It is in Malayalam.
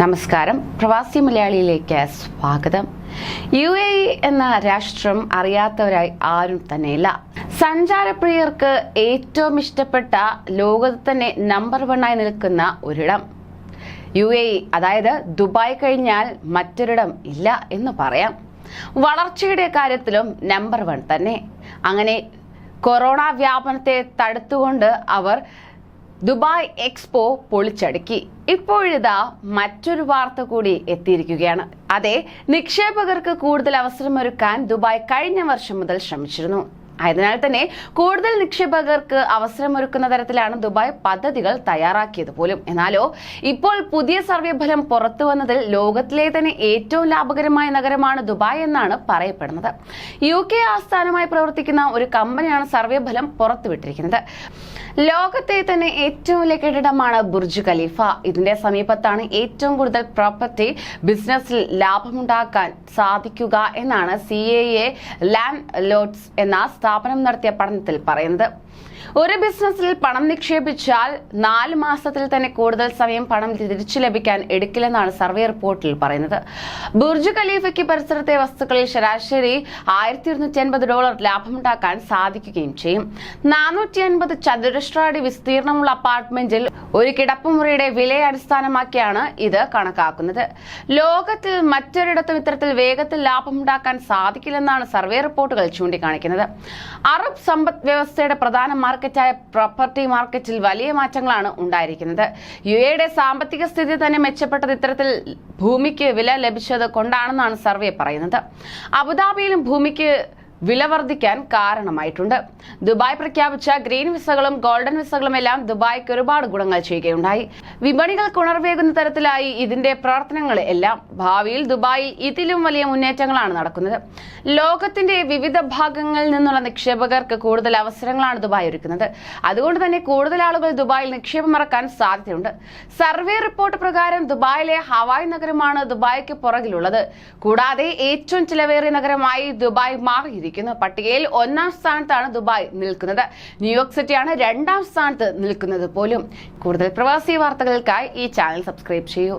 നമസ്കാരം, പ്രവാസി മലയാളിയിലേക്ക് സ്വാഗതം. UAE എന്ന രാഷ്ട്രം അറിയാത്തവരായി ആരും തന്നെയില്ല. സഞ്ചാരപ്രിയർക്ക് ഏറ്റവും ഇഷ്ടപ്പെട്ട ലോകത്ത് തന്നെ നമ്പർ 1 ആയി നിൽക്കുന്ന ഒരിടം UAE, അതായത് ദുബായ് കഴിഞ്ഞാൽ മറ്റൊരിടം ഇല്ല എന്ന് പറയാം. വളർച്ചയുടെ കാര്യത്തിലും നമ്പർ 1 തന്നെ. അങ്ങനെ കൊറോണ വ്യാപനത്തെ തടുത്തുകൊണ്ട് അവർ ദുബായ് എക്സ്പോ പൊളിച്ചടുക്കി. ഇപ്പോഴിതാ മറ്റൊരു വാർത്ത കൂടി എത്തിയിരിക്കുകയാണ്. അതെ, നിക്ഷേപകർക്ക് കൂടുതൽ അവസരമൊരുക്കാൻ ദുബായ് കഴിഞ്ഞ വർഷം മുതൽ ശ്രമിച്ചിരുന്നു. അതിനാൽ തന്നെ കൂടുതൽ നിക്ഷേപകർക്ക് അവസരമൊരുക്കുന്ന തരത്തിലാണ് ദുബായ് പദ്ധതികൾ തയ്യാറാക്കിയത് പോലും. എന്നാലോ ഇപ്പോൾ പുതിയ സർവേ ഫലം പുറത്തു വന്നതിൽ ലോകത്തിലെ തന്നെ ഏറ്റവും ലാഭകരമായ നഗരമാണ് ദുബായ് എന്നാണ് പറയപ്പെടുന്നത്. UK ആസ്ഥാനമായി പ്രവർത്തിക്കുന്ന ഒരു കമ്പനിയാണ് സർവേ ഫലം പുറത്തുവിട്ടിരിക്കുന്നത്. ലോകത്തെ തന്നെ ഏറ്റവും വലിയ കെട്ടിടമാണ് ബുർജ് ഖലീഫ. ഇതിന്റെ സമീപത്താണ് ഏറ്റവും കൂടുതൽ പ്രോപ്പർട്ടി ബിസിനസ്സിൽ ലാഭമുണ്ടാക്കാൻ സാധിക്കുക എന്നാണ് CAA ലാൻഡ് ലോഡ്സ് എന്ന സ്ഥാപനം നടത്തിയ പഠനത്തിൽ പറയുന്നത്. ഒരു ബിസിനസ്സിൽ പണം നിക്ഷേപിച്ചാൽ 4 മാസത്തിൽ തന്നെ കൂടുതൽ സമയം പണം തിരിച്ചു ലഭിക്കാൻ എടുക്കില്ലെന്നാണ് സർവേ റിപ്പോർട്ടിൽ പറയുന്നത്. ബുർജ് ഖലീഫയ്ക്ക് പരിസരത്തെ വസ്തുക്കളിൽ ശരാശരി $1250 ലാഭമുണ്ടാക്കാൻ സാധിക്കുകയും ചെയ്യും. 450 ചതുരശ്ര അടി വിസ്തീർണമുള്ള അപ്പാർട്ട്മെന്റിൽ ഒരു കിടപ്പുമുറിയുടെ വിലയെ അടിസ്ഥാനമാക്കിയാണ് ഇത് കണക്കാക്കുന്നത്. ലോകത്തിൽ മറ്റൊരിടത്തും ഇത്തരത്തിൽ വേഗത്തിൽ ലാഭമുണ്ടാക്കാൻ സാധിക്കില്ലെന്നാണ് സർവേ റിപ്പോർട്ടുകൾ ചൂണ്ടിക്കാണിക്കുന്നത്. അറബ് സമ്പദ് വ്യവസ്ഥയുടെ പ്രധാന മാർക്കറ്റായ പ്രോപ്പർട്ടി മാർക്കറ്റിൽ വലിയ മാറ്റങ്ങളാണ് ഉണ്ടായിരിക്കുന്നത്. UAEയുടെ സാമ്പത്തിക സ്ഥിതി തന്നെ മെച്ചപ്പെട്ടത് ഇത്തരത്തിൽ ഭൂമിക്ക് വില ലഭിച്ചത് കൊണ്ടാണെന്നാണ് സർവേ പറയുന്നത്. അബുദാബിയിലും ഭൂമിക്ക് വില വർദ്ധിക്കാൻ കാരണമായിട്ടുണ്ട്. ദുബായ് പ്രഖ്യാപിച്ച ഗ്രീൻ വിസകളും ഗോൾഡൻ വിസകളും എല്ലാം ദുബായ്ക്ക് ഒരുപാട് ഗുണങ്ങൾ ചെയ്യുകയുണ്ടായി. വിപണികൾക്ക് ഉണർവേകുന്ന തരത്തിലായി ഇതിന്റെ പ്രവർത്തനങ്ങൾ എല്ലാം. ഭാവിയിൽ ദുബായിൽ ഇതിലും വലിയ മുന്നേറ്റങ്ങളാണ് നടക്കുന്നത്. ലോകത്തിന്റെ വിവിധ ഭാഗങ്ങളിൽ നിന്നുള്ള നിക്ഷേപകർക്ക് കൂടുതൽ അവസരങ്ങളാണ് ദുബായ് ഒരുക്കുന്നത്. അതുകൊണ്ട് തന്നെ കൂടുതൽ ആളുകൾ ദുബായിൽ നിക്ഷേപം ഇറക്കാൻ സാധ്യതയുണ്ട്. സർവേ റിപ്പോർട്ട് പ്രകാരം ദുബായിലെ ഹവായ് നഗരമാണ് ദുബായ്ക്ക് പുറകിലുള്ളത്. കൂടാതെ ഏറ്റവും ചിലവേറിയ നഗരമായി ദുബായ് മാറിയിരിക്കുന്നു. പട്ടികയിൽ 1-ാം സ്ഥാനത്താണ് ദുബായ് നിൽക്കുന്നത്. ന്യൂയോർക്ക് സിറ്റിയാണ് 2-ാം സ്ഥാനത്ത് നിൽക്കുന്നത് പോലും. കൂടുതൽ പ്രവാസി വാർത്തകൾക്കായി ഈ ചാനൽ സബ്സ്ക്രൈബ് ചെയ്യൂ.